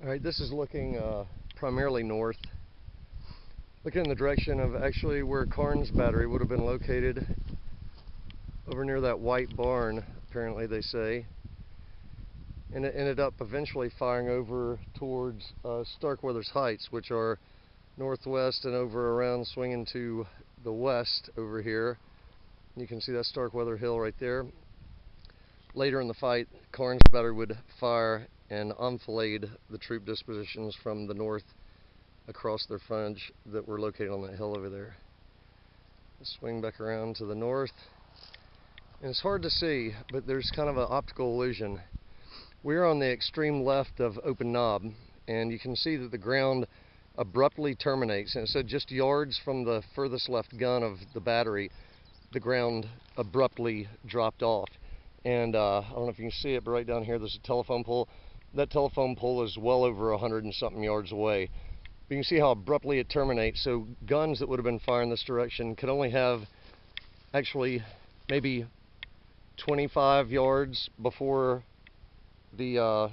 Alright, this is looking primarily north. Looking in the direction of actually where Carnes battery would have been located, over near that white barn, apparently they say. And it ended up eventually firing over towards Starkweather's Heights, which are northwest and over around swinging to the west over here. You can see that Starkweather Hill right there. Later in the fight, Carnes battery would fire and enfilade the troop dispositions from the north across their frontage that were located on that hill over there. Let's swing back around to the north. And it's hard to see, but there's kind of an optical illusion. We're on the extreme left of Open Knob, and you can see that the ground abruptly terminates. And so just yards from the furthest left gun of the battery, the ground abruptly dropped off. And I don't know if you can see it, but right down here there's a telephone pole. That telephone pole is well over 100 and something yards away. But you can see how abruptly it terminates. So guns that would have been firing this direction could only have actually maybe 25 yards before the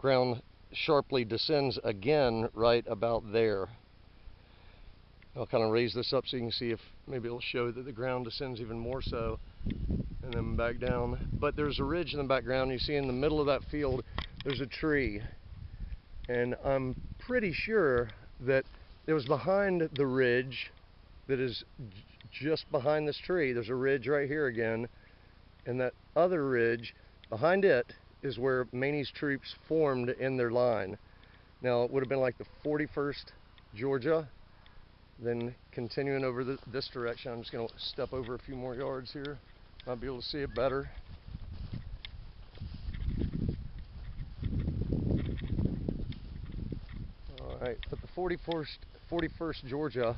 ground sharply descends again right about there. I'll kind of raise this up so you can see if maybe it'll show that the ground descends even more so and then back down. But there's a ridge in the background. You see in the middle of that field there's a tree, and I'm pretty sure that it was behind the ridge that is just behind this tree. There's a ridge right here again, and that other ridge behind it is where Maney's troops formed in their line. Now it would have been like the 41st Georgia, then continuing over this direction. I'm just going to step over a few more yards here. Might be able to see it better. Alright, but the 41st Georgia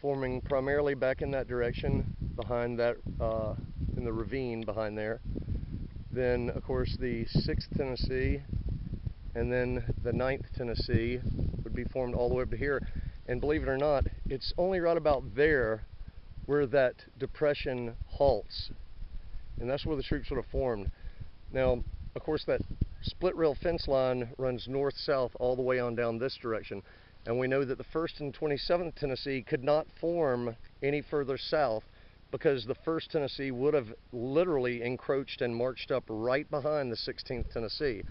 forming primarily back in that direction, behind that, in the ravine behind there. Then, of course, the 6th Tennessee, and then the 9th Tennessee would be formed all the way up to here. And believe it or not, it's only right about there where that depression halts. And that's where the troops would have formed. Now, of course, that split rail fence line runs north-south all the way on down this direction. And we know that the 1st and 27th Tennessee could not form any further south because the 1st Tennessee would have literally encroached and marched up right behind the 16th Tennessee.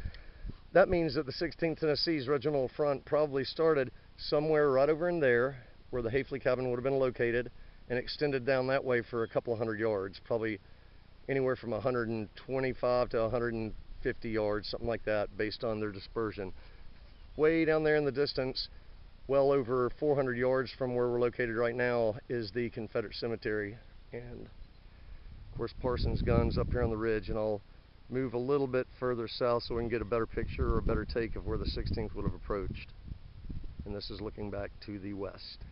That means that the 16th Tennessee's regimental front probably started somewhere right over in there where the Hafley cabin would have been located and extended down that way for a couple of hundred yards, probably anywhere from 125 to 150 yards, something like that, based on their dispersion. Way down there in the distance, well over 400 yards from where we're located right now, is the Confederate cemetery. And of course Parsons' guns up here on the ridge, and I'll move a little bit further south so we can get a better picture or a better take of where the 16th would have approached. And this is looking back to the west.